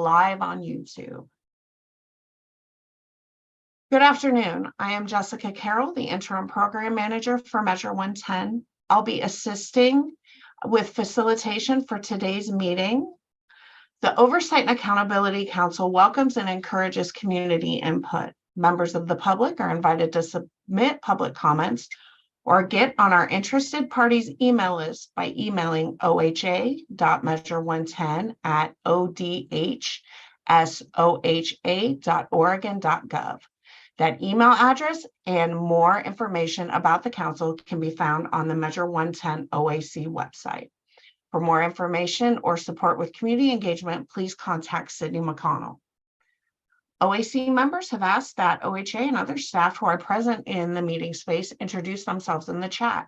live on YouTube. Good afternoon. I am Jessica Carroll, the Interim Program Manager for Measure 110. I'll be assisting with facilitation for today's meeting. The Oversight and Accountability Council welcomes and encourages community input. Members of the public are invited to submit public comments or get on our interested parties email list by emailing oha.measure110@odhsoha.oregon.gov. That email address and more information about the council can be found on the Measure 110 OAC website. For more information or support with community engagement, please contact Sydney McConnell. OAC members have asked that OHA and other staff who are present in the meeting space introduce themselves in the chat.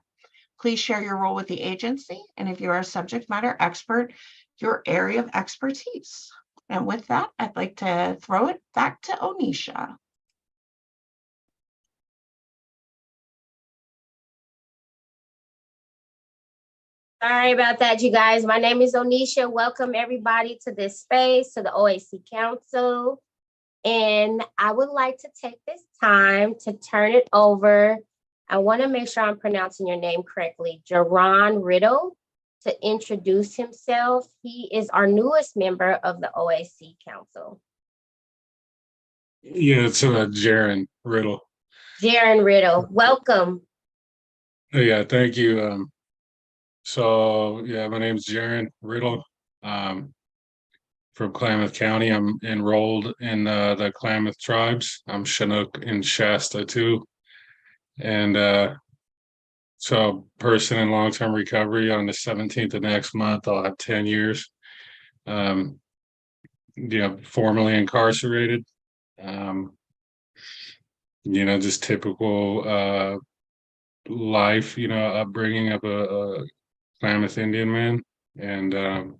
Please share your role with the agency, and if you are a subject matter expert, your area of expertise. And with that, I'd like to throw it back to Onisha. Sorry about that, you guys. My name is Onisha. Welcome everybody to this space, to the OAC Council. And I would like to take this time to turn it over. I want to make sure I'm pronouncing your name correctly, Jaron Riddle, to introduce himself. He is our newest member of the OAC Council. Yeah, it's Jaron Riddle. Jaron Riddle, welcome. Yeah, thank you. So yeah, my name's Jaron Riddle. From Klamath County. I'm enrolled in the Klamath tribes. I'm Chinook and Shasta too. And so person in long-term recovery. On the 17th of next month, I'll have 10 years. Formerly incarcerated. Just typical life, upbringing of a Klamath Indian man. And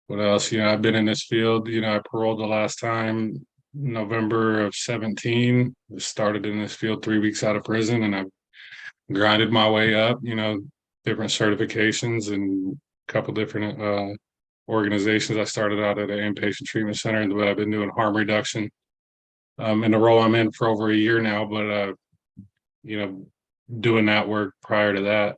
what else? I've been in this field. I paroled the last time November of 17. I started in this field 3 weeks out of prison, and I've grinded my way up, different certifications and a couple different organizations. I started out at an inpatient treatment center, but I've been doing harm reduction in the role I'm in for over a year now, but doing that work prior to that.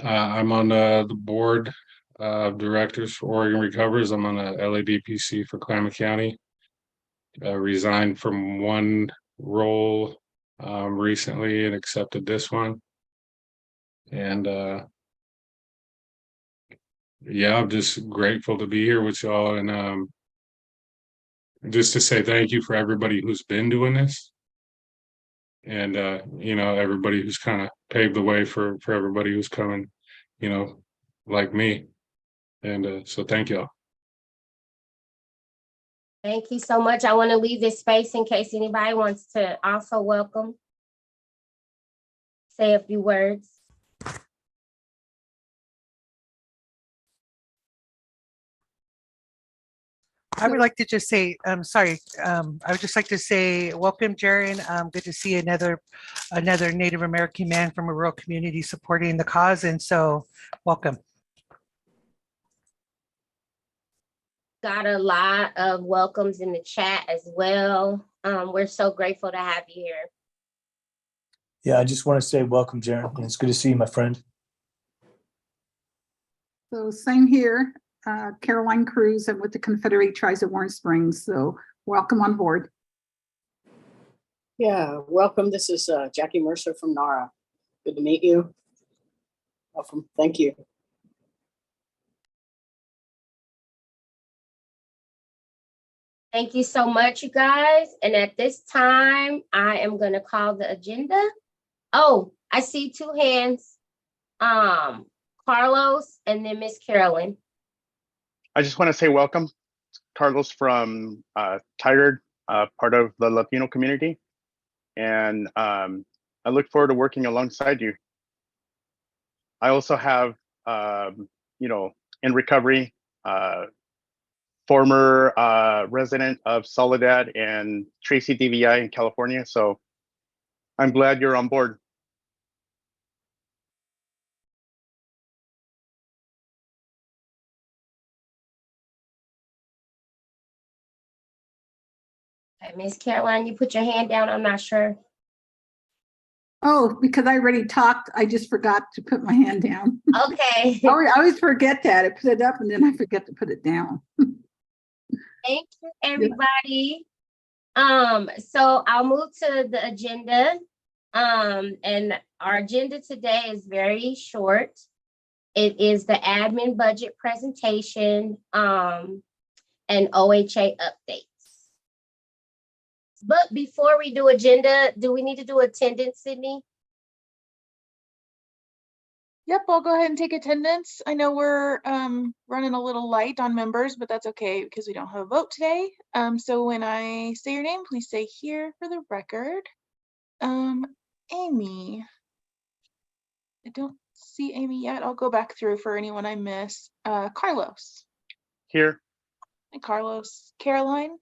I'm on the board of directors for Oregon Recovers. I'm on the LADPC for Klamath County. Resigned from one role recently and accepted this one. And yeah, I'm just grateful to be here with y'all, and just to say thank you for everybody who's been doing this. And everybody who's kind of paved the way for everybody who's coming, like me. And so thank y'all. Thank you so much. I want to leave this space in case anybody wants to also welcome. Say a few words. I would like to just say, I would just like to say, welcome, Jaron. Good to see another Native American man from a rural community supporting the cause, and so welcome. Got a lot of welcomes in the chat as well. We're so grateful to have you here. Yeah, I just want to say welcome, Jaron. It's good to see you, my friend. So same here. Caroline Cruz. I'm with the Confederate Tribes of Warm Springs. So welcome on board. Yeah, welcome. This is Jackie Mercer from NARA. Good to meet you. Welcome. Thank you. Thank you so much, you guys. And at this time, I am going to call the agenda. Oh, I see two hands. Carlos and then Miss Carolyn. I just want to say welcome, Carlos from Tigard, part of the Latino community. And I look forward to working alongside you. I also have, in recovery, former resident of Soledad and Tracy DVI in California. So I'm glad you're on board. Okay, Miss Caroline, you put your hand down. I'm not sure. Oh, because I already talked, I just forgot to put my hand down. Okay. I always forget that. I put it up and then I forget to put it down. Thank you, everybody. So I'll move to the agenda. And our agenda today is very short. It is the admin budget presentation, and OHA updates. But before we do agenda, do we need to do attendance, Sydney? Yep, I'll go ahead and take attendance. I know we're running a little light on members, but that's okay because we don't have a vote today. So when I say your name, please say here for the record. Amy. I don't see Amy yet. I'll go back through for anyone I miss. Carlos. Here. Hi, Carlos. Caroline.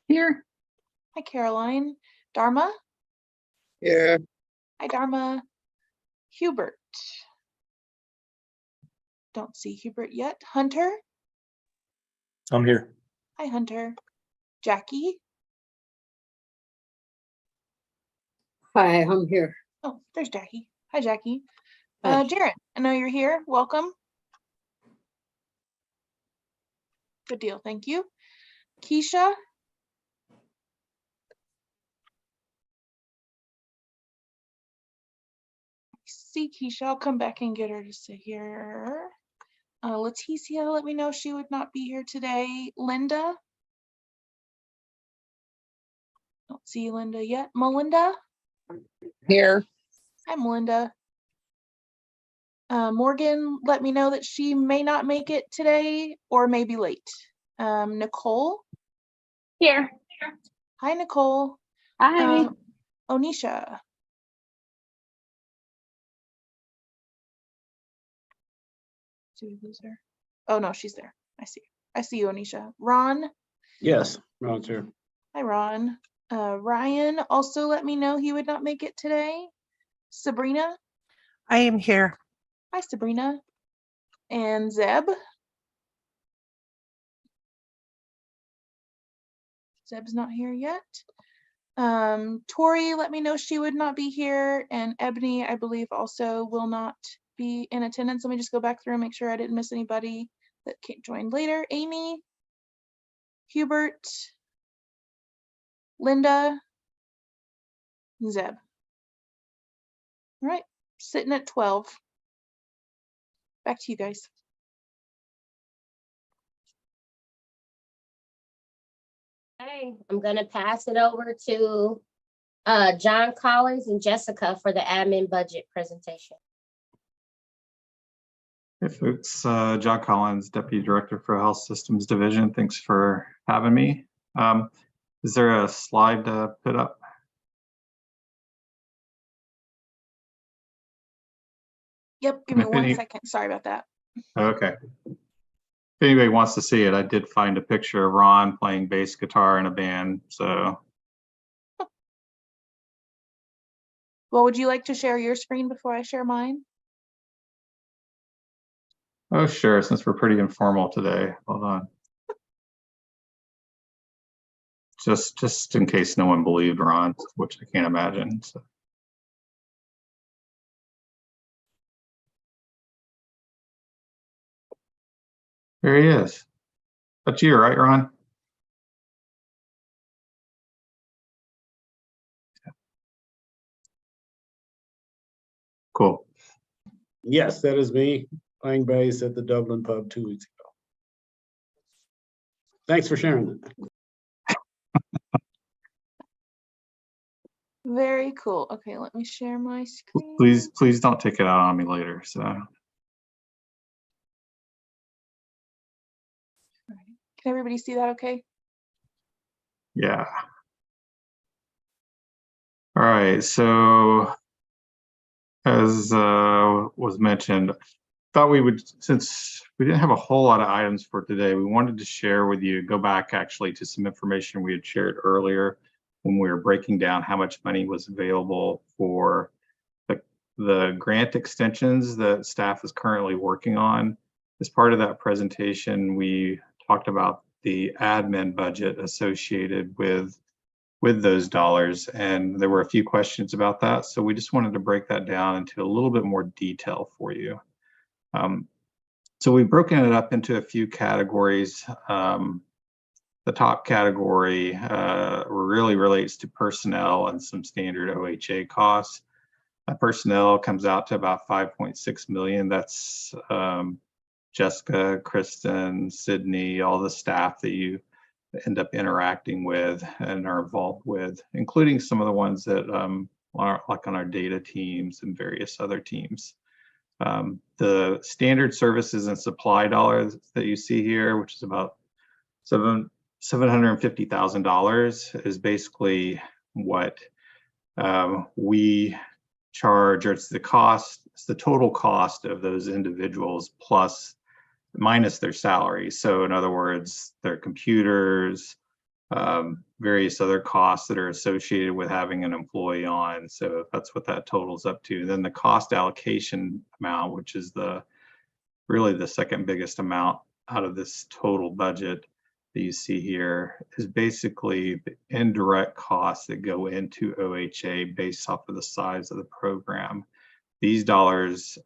Here, Hi, Caroline. Dharma. Yeah, Hi, Dharma. Hubert. Don't see Hubert yet. Hunter. I'm here. Hi, Hunter. Jackie. Hi, I'm here. Oh, there's Jackie. Hi, Jackie. Hi. Jaren, I know you're here. Welcome. Good deal. Thank you. Keisha. See Keisha. I'll come back and get her to sit here. Leticia let me know she would not be here today. Linda. Don't see Linda yet. Melinda. here. Hi, Melinda. Morgan let me know that she may not make it today or may be late. Nicole. Here. Hi, Nicole. Hi. Onisha. Did we lose her? Oh no, she's there. I see. I see you, Onisha. Ron. Yes, Ron's here. Hi, Ron. Ryan also let me know he would not make it today. Sabrina. I am here. Hi, Sabrina. And Zeb. Zeb's not here yet. Tori let me know she would not be here, and Ebony, I believe, also will not be in attendance. Let me just go back through and make sure I didn't miss anybody that joined later. Amy, Hubert, Linda, and Zeb. All right, sitting at 12. Back to you guys. Okay, I'm gonna pass it over to John Collins and Jessica for the admin budget presentation. Hey folks, John Collins, Deputy Director for Health Systems Division. Thanks for having me. Is there a slide to put up? Yep, give me 1 second. Sorry about that. Okay. If anybody wants to see it, I did find a picture of Ron playing bass guitar in a band. So, Well, would you like to share your screen before I share mine? oh sure, since we're pretty informal today. Hold on. Just in case no one believed Ron, which I can't imagine. So. There he is. That's you, right, Ron? Cool. Yes, that is me playing bass at the Dublin pub 2 weeks ago. Thanks for sharing that. Very cool. Okay, let me share my screen. Please don't take it out on me later. So. Can everybody see that okay? Yeah. All right, so as was mentioned, thought we would, since we didn't have a whole lot of items for today, we wanted to share with you, go back actually to some information we had shared earlier when we were breaking down how much money was available for the grant extensions that staff is currently working on. As part of that presentation, we talked about the admin budget associated with those dollars. And there were a few questions about that. So we just wanted to break that down into a little bit more detail for you. So we've broken it up into a few categories. The top category really relates to personnel and some standard OHA costs. Personnel comes out to about 5.6 million. That's Jessica, Kristen, Sydney, all the staff that you end up interacting with and are involved with, including some of the ones that are like on our data teams and various other teams. The standard services and supply dollars that you see here, which is about $750,000, is basically what we charge, or it's the cost, it's the total cost of those individuals plus minus their salary. So in other words, their computers, various other costs that are associated with having an employee on. So that's what that totals up to. Then the cost allocation amount, which is really the second biggest amount out of this total budget that you see here, is basically the indirect costs that go into OHA based off of the size of the program. These dollars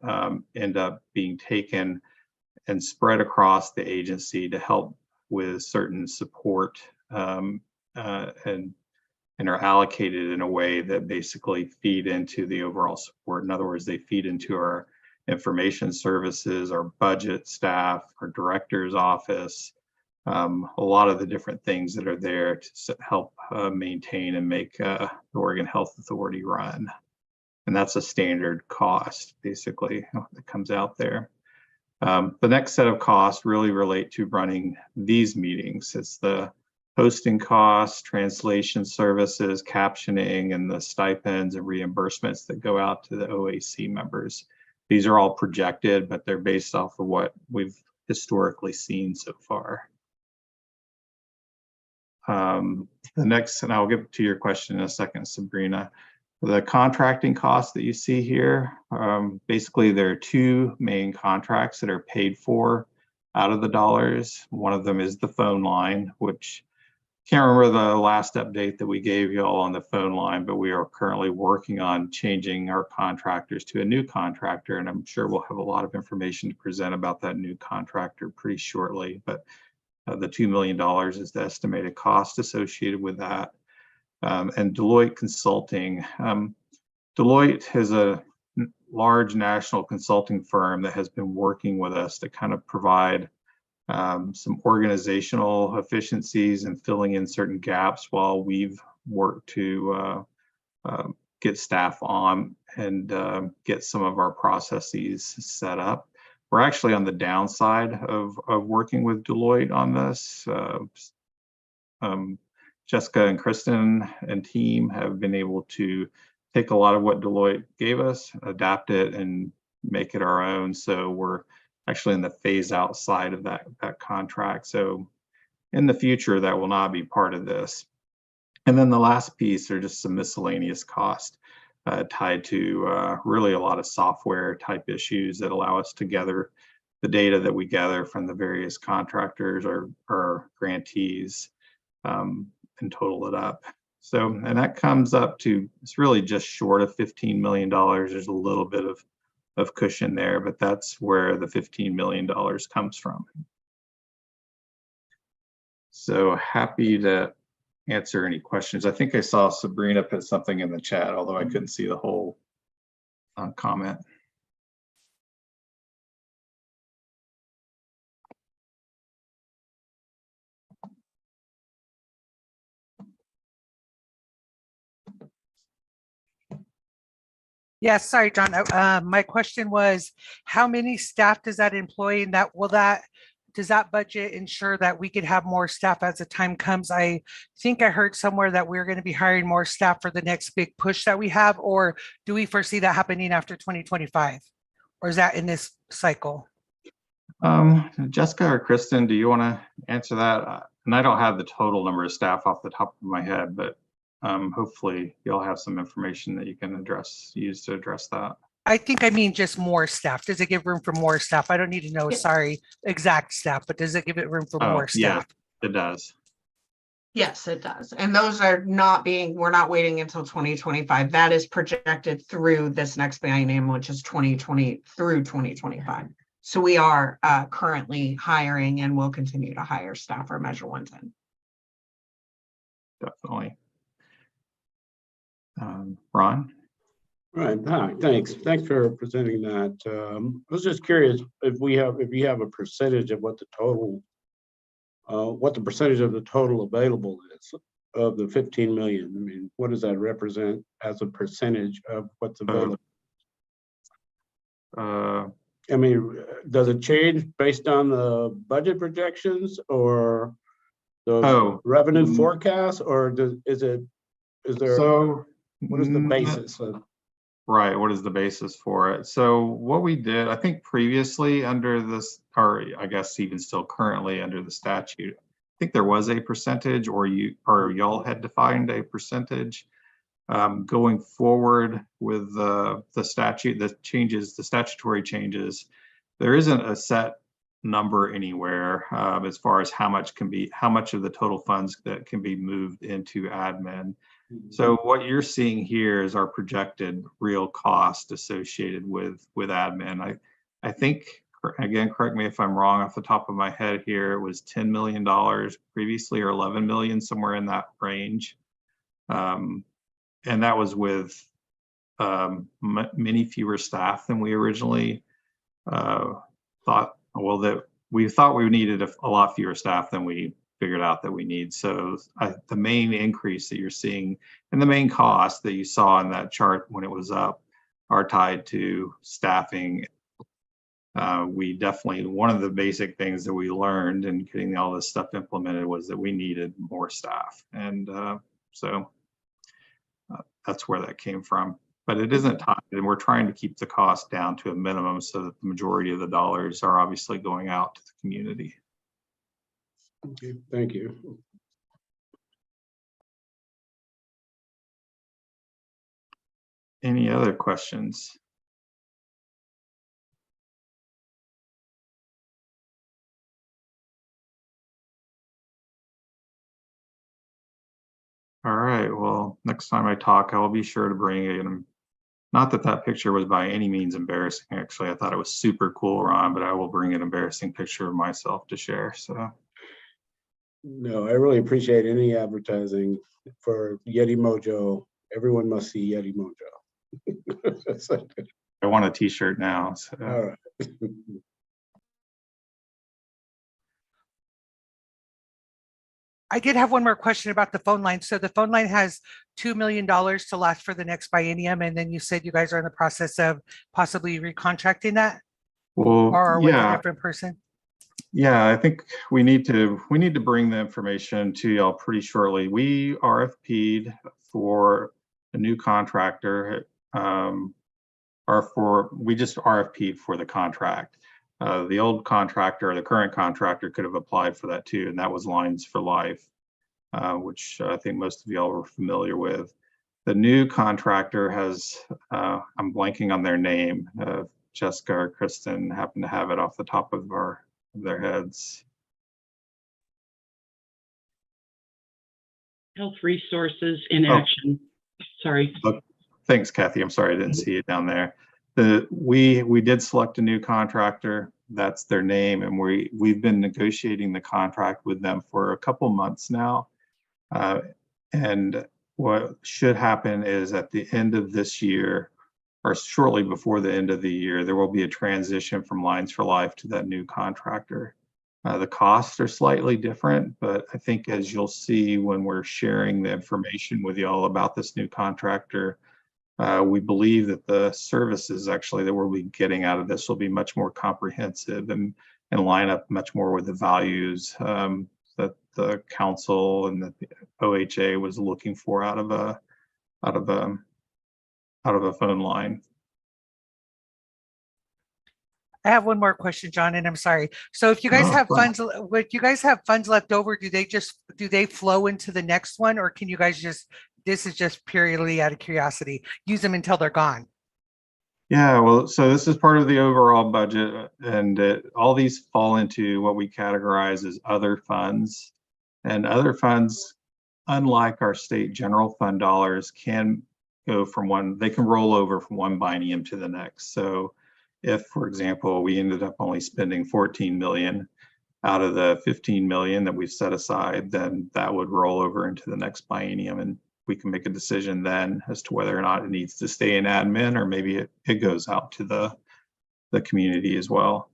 end up being taken and spread across the agency to help with certain support and are allocated in a way that basically feed into the overall support. In other words, they feed into our information services, our budget staff, our director's office, a lot of the different things that are there to help maintain and make the Oregon Health Authority run. And that's a standard cost, basically, that comes out there. The next set of costs really relate to running these meetings. It's the hosting costs, translation services, captioning, and the stipends and reimbursements that go out to the OAC members. These are all projected, but they're based off of what we've historically seen so far. The next, and I'll get to your question in a second, Sabrina. The contracting costs that you see here, basically there are two main contracts that are paid for out of the dollars. One of them is the phone line, which can't remember the last update that we gave you all on the phone line, but we are currently working on changing our contractors to a new contractor, and I'm sure we'll have a lot of information to present about that new contractor pretty shortly. But the $2 million is the estimated cost associated with that. And Deloitte Consulting. Deloitte is a large national consulting firm that has been working with us to kind of provide some organizational efficiencies and filling in certain gaps while we've worked to get staff on and get some of our processes set up. We're actually on the downside of working with Deloitte on this. Jessica and Kristen and team have been able to take a lot of what Deloitte gave us, adapt it, and make it our own. So we're actually in the phase out side of that contract. So in the future, that will not be part of this. And then the last piece are just some miscellaneous costs tied to really a lot of software type issues that allow us to gather the data that we gather from the various contractors or grantees and total it up. So, and that comes up to, it's really just short of $15 million. There's a little bit of cushion there, but that's where the $15 million comes from. So happy to answer any questions. I think I saw Sabrina put something in the chat, although I couldn't see the whole comment. Yeah, sorry, John. My question was, how many staff does that employ, and does that budget ensure that we could have more staff as the time comes? I think I heard somewhere that we're going to be hiring more staff for the next big push that we have, or do we foresee that happening after 2025? Or is that in this cycle? Jessica or Kristen, do you want to answer that? And I don't have the total number of staff off the top of my head, but hopefully you'll have some information that you can use to address that. I think I mean just more staff. Does it give room for more staff? I don't need to know, sorry, exact staff, but does it give it room for more staff? It does. Yes, it does. And those are not being, we're not waiting until 2025. That is projected through this next biennium, which is 2020 through 2025. So we are currently hiring and will continue to hire staff for Measure 110. Definitely. Ron? Right, hi, thanks. Thanks for presenting that. I was just curious if you have a percentage of what the percentage of the total available is of the 15 million. I mean, what does that represent as a percentage of what's available? I mean, does it change based on the budget projections or the revenue forecast, or is there what is the basis of? Right, what is the basis for it? So what we did, I think previously under this, or I guess even still currently under the statute, I think there was a percentage, or y'all had defined a percentage. Going forward with the statute, the statutory changes, there isn't a set number anywhere as far as how much of the total funds that can be moved into admin. So what you're seeing here is our projected real cost associated with admin. I think, again, correct me if I'm wrong, off the top of my head here, it was $10 million previously, or 11 million, somewhere in that range. And that was with many fewer staff than we originally thought. Well, that we thought we needed a lot fewer staff than we figured out that we need. So the main increase that you're seeing and the main cost that you saw in that chart when it was up are tied to staffing. We definitely, one of the basic things that we learned in getting all this stuff implemented was that we needed more staff. And so that's where that came from. But it isn't tied, and we're trying to keep the cost down to a minimum so that the majority of the dollars are obviously going out to the community. Okay, thank you. Any other questions? All right, well, next time I talk, I'll be sure to bring in, not that that picture was by any means embarrassing. Actually, I thought it was super cool, Ron, but I will bring an embarrassing picture of myself to share, so. No, I really appreciate any advertising for Yeti Mojo. Everyone must see Yeti Mojo. I want a t-shirt now. So. All right. I did have one more question about the phone line. So the phone line has $2 million to last for the next biennium. And then you said you guys are in the process of possibly recontracting that? Well, or with a different person? Yeah, I think we need to bring the information to y'all pretty shortly. We RFP'd for a new contractor, we just RFP'd for the contract. The old contractor or the current contractor could have applied for that too, and that was Lines for Life, which I think most of y'all were familiar with. The new contractor has, I'm blanking on their name, Jessica or Kristen happen to have it off the top of their heads. Health Resources in Action. Sorry. Thanks, Kathy. I'm sorry I didn't see it down there. We did select a new contractor. That's their name, and we've been negotiating the contract with them for a couple months now. And what should happen is at the end of this year, or shortly before the end of the year, there will be a transition from Lines for Life to that new contractor. The costs are slightly different, but I think as you'll see when we're sharing the information with y'all about this new contractor, we believe that the services actually that we'll be getting out of this will be much more comprehensive and line up much more with the values that the council and that the OHA was looking for out of a phone line. I have one more question, John, and I'm sorry. So if you guys have funds, would you guys have funds left over? Do they flow into the next one, or can you guys this is just purely out of curiosity, use them until they're gone? Yeah, well, so this is part of the overall budget, and all these fall into what we categorize as other funds. And other funds, unlike our state general fund dollars, can go from they can roll over from one biennium to the next. So if, for example, we ended up only spending 14 million out of the 15 million that we've set aside, then that would roll over into the next biennium, and we can make a decision then as to whether or not it needs to stay in admin, or maybe it goes out to the community as well.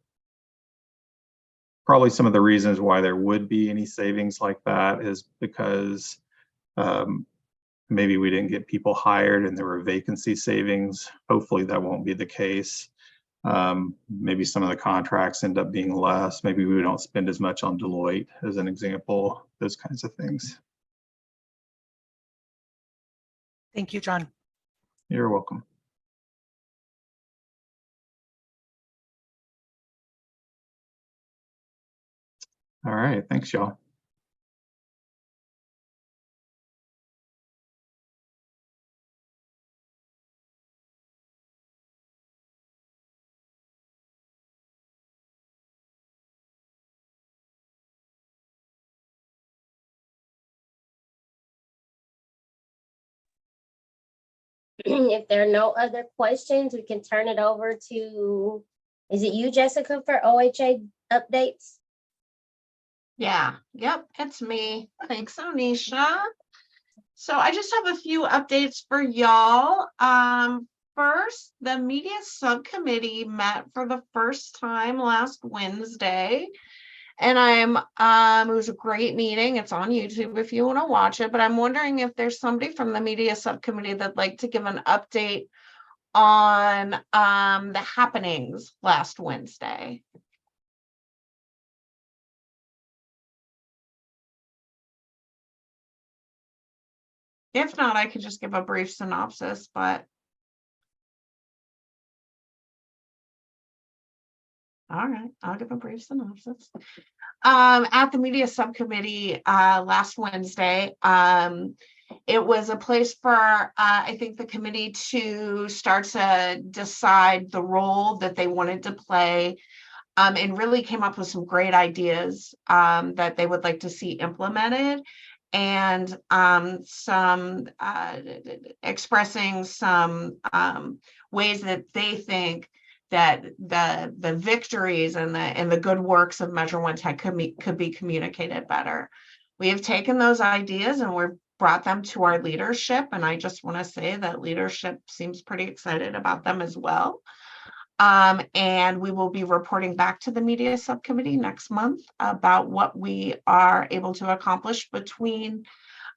Probably some of the reasons why there would be any savings like that is because maybe we didn't get people hired and there were vacancy savings. Hopefully that won't be the case. Maybe some of the contracts end up being less. Maybe we don't spend as much on Deloitte as an example, those kinds of things. Thank you, John. You're welcome. All right, thanks, y'all. If there are no other questions, we can turn it over to, is it you, Jessica, for OHA updates? Yeah, yep, it's me. Thanks, Onisha. So I just have a few updates for y'all. First, the media subcommittee met for the first time last Wednesday. And it was a great meeting. It's on YouTube if you want to watch it, but I'm wondering if there's somebody from the media subcommittee that'd like to give an update on the happenings last Wednesday. If not, I could just give a brief synopsis, but all right, I'll give a brief synopsis. At the media subcommittee last Wednesday, it was a place for, I think, the committee to start to decide the role that they wanted to play, and really came up with some great ideas that they would like to see implemented, and some expressing some ways that they think that the victories and the good works of Measure 110 could be communicated better. We have taken those ideas and we've brought them to our leadership, and I just want to say that leadership seems pretty excited about them as well. And we will be reporting back to the media subcommittee next month about what we are able to accomplish between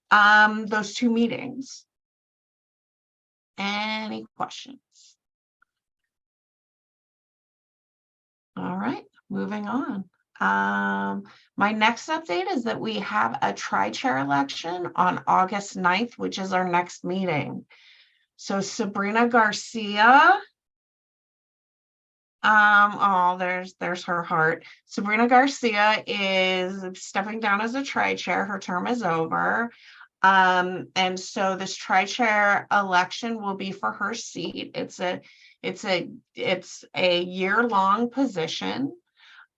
those two meetings. Any questions? All right, moving on. My next update is that we have a tri-chair election on August 9th, which is our next meeting. So Sabrina Garcia, there's her heart. Sabrina Garcia is stepping down as a tri-chair. Her term is over. And so this tri-chair election will be for her seat. It's a year-long position.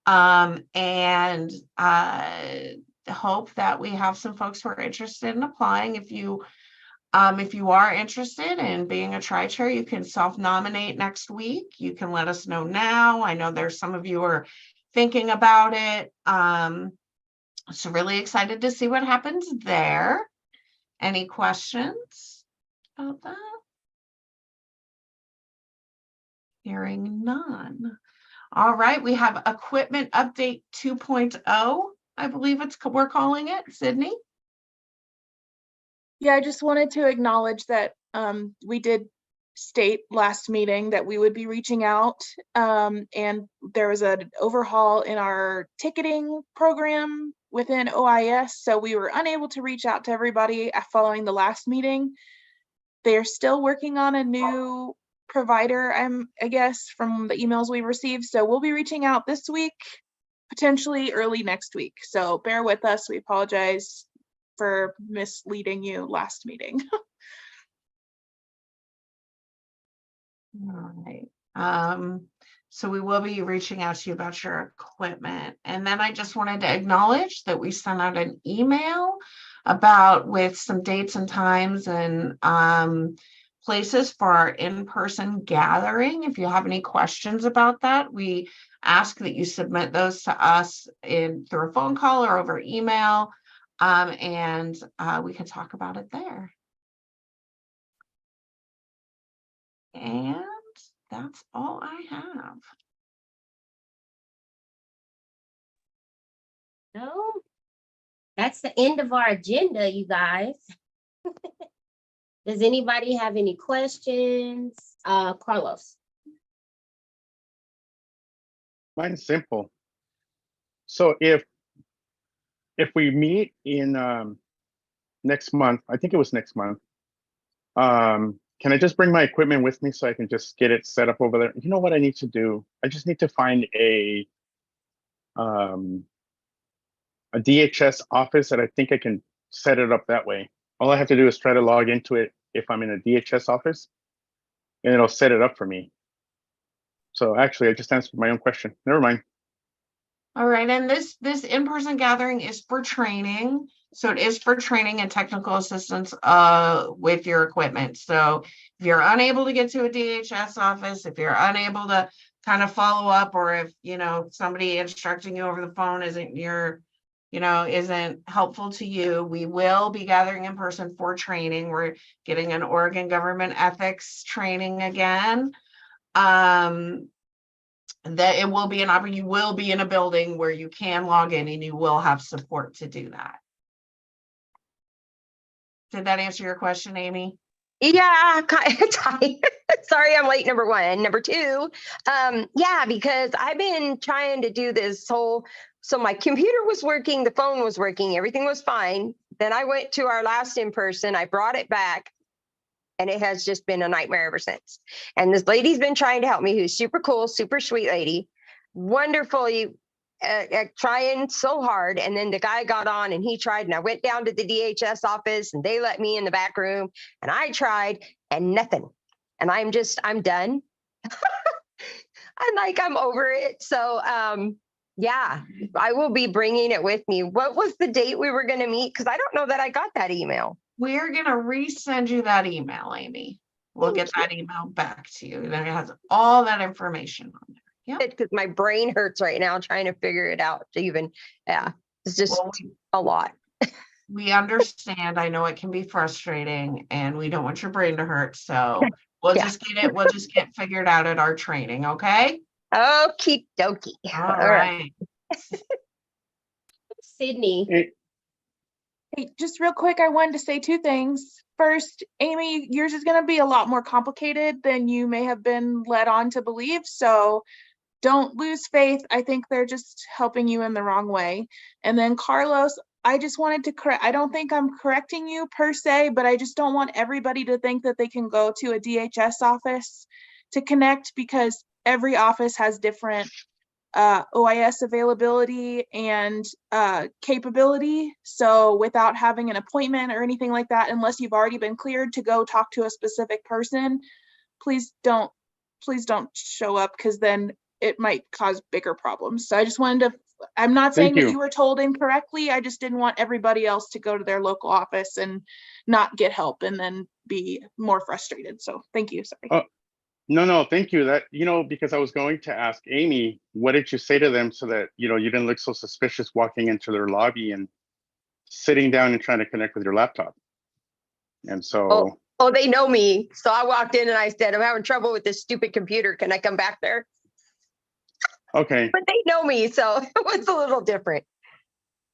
And hope that we have some folks who are interested in applying. If you are interested in being a tri-chair, you can self-nominate next week. You can let us know now. I know there's some of you are thinking about it. So really excited to see what happens there. Any questions about that? Hearing none. All right, we have equipment update 2.0. I believe we're calling it, Sydney. Yeah, I just wanted to acknowledge that we did state last meeting that we would be reaching out, and there was an overhaul in our ticketing program within OIS, so we were unable to reach out to everybody following the last meeting. They're still working on a new provider, I guess, from the emails we received, so we'll be reaching out this week, potentially early next week, so bear with us. We apologize for misleading you last meeting. All right. So we will be reaching out to you about your equipment. And then I just wanted to acknowledge that we sent out an email about with some dates and times and places for our in-person gathering. If you have any questions about that, we ask that you submit those to us through a phone call or over email, and we can talk about it there. And that's all I have. No, that's the end of our agenda, you guys. Does anybody have any questions? Carlos. Mine's simple. So if we meet in next month, I think it was next month, can I just bring my equipment with me so I can just get it set up over there? You know what I need to do? I just need to find a DHS office that I think I can set it up that way. All I have to do is try to log into it if I'm in a DHS office, and it'll set it up for me. So actually, I just answered my own question. Never mind. All right, and this in-person gathering is for training. So it is for training and technical assistance with your equipment. So if you're unable to get to a DHS office, if you're unable to kind of follow up, or if somebody instructing you over the phone isn't helpful to you, we will be gathering in person for training. We're getting an Oregon government ethics training again. That it will be you will be in a building where you can log in and you will have support to do that. Did that answer your question, Amy? Yeah, sorry, I'm late. Number one. Number two, yeah, because I've been trying to do this whole, so my computer was working, the phone was working, everything was fine. Then I went to our last in person, I brought it back, and it has just been a nightmare ever since. And this lady's been trying to help me, who's super cool, super sweet lady, wonderfully trying so hard. And then the guy got on and he tried, and I went down to the DHS office and they let me in the back room and I tried and nothing. And I'm done. I'm over it. So yeah, I will be bringing it with me. What was the date we were going to meet? Because I don't know that I got that email. We're going to resend you that email, Amy. We'll get that email back to you. Then it has all that information on there. Yeah. Because my brain hurts right now trying to figure it out to even, yeah, it's just a lot. We understand. I know it can be frustrating and we don't want your brain to hurt. So we'll just get figured out at our training. Okay. Okie dokie. All right. Sydney. Hey, just real quick, I wanted to say two things. First, Amy, yours is going to be a lot more complicated than you may have been led on to believe. So don't lose faith. I think they're just helping you in the wrong way. And then Carlos, I just wanted to correct, I don't think I'm correcting you per se, but I just don't want everybody to think that they can go to a DHS office to connect, because every office has different OIS availability and capability. So without having an appointment or anything like that, unless you've already been cleared to go talk to a specific person, please don't show up, because then it might cause bigger problems. So I just wanted to, I'm not saying that you were told incorrectly. I just didn't want everybody else to go to their local office and not get help and then be more frustrated. So thank you. Sorry. No, thank you. That, because I was going to ask Amy, what did you say to them so that, you didn't look so suspicious walking into their lobby and sitting down and trying to connect with your laptop. And so. Oh, they know me. So I walked in and I said, I'm having trouble with this stupid computer. Can I come back there? Okay. But they know me, so it was a little different.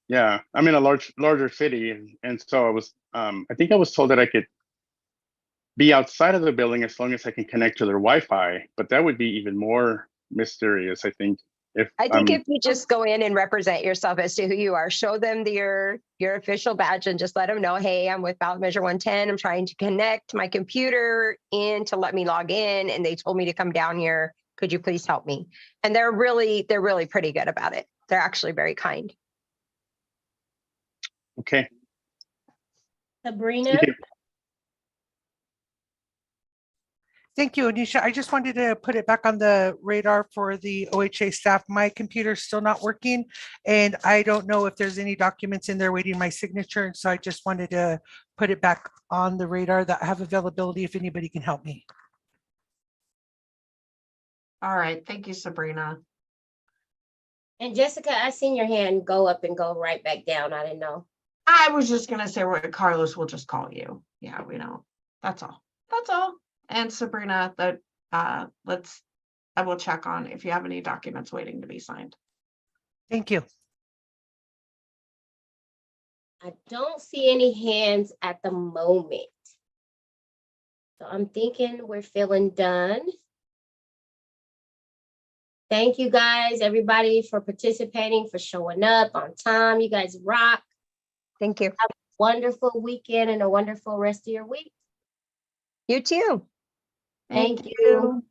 Yeah, I'm in a larger city. And so I was, I think I was told that I could be outside of the building as long as I can connect to their Wi-Fi, but that would be even more mysterious, I think. If you just go in and represent yourself as to who you are, show them your official badge and just let them know, hey, I'm with Ballot Measure 110. I'm trying to connect my computer in to let me log in. And they told me to come down here. Could you please help me? And they're really pretty good about it. They're actually very kind. Okay. Sabrina. Thank you, Anisha. I just wanted to put it back on the radar for the OHA staff. My computer's still not working, and I don't know if there's any documents in there waiting my signature. And so I just wanted to put it back on the radar that I have availability if anybody can help me. All right, thank you, Sabrina. And Jessica, I seen your hand go up and go right back down. I didn't know. I was just gonna say, Carlos will just call you. Yeah, we know. That's all. That's all. And Sabrina, I will check on if you have any documents waiting to be signed. Thank you. I don't see any hands at the moment. So I'm thinking we're feeling done. Thank you guys, everybody, for participating, for showing up on time. You guys rock. Thank you. Have a wonderful weekend and a wonderful rest of your week. You too. Thank you.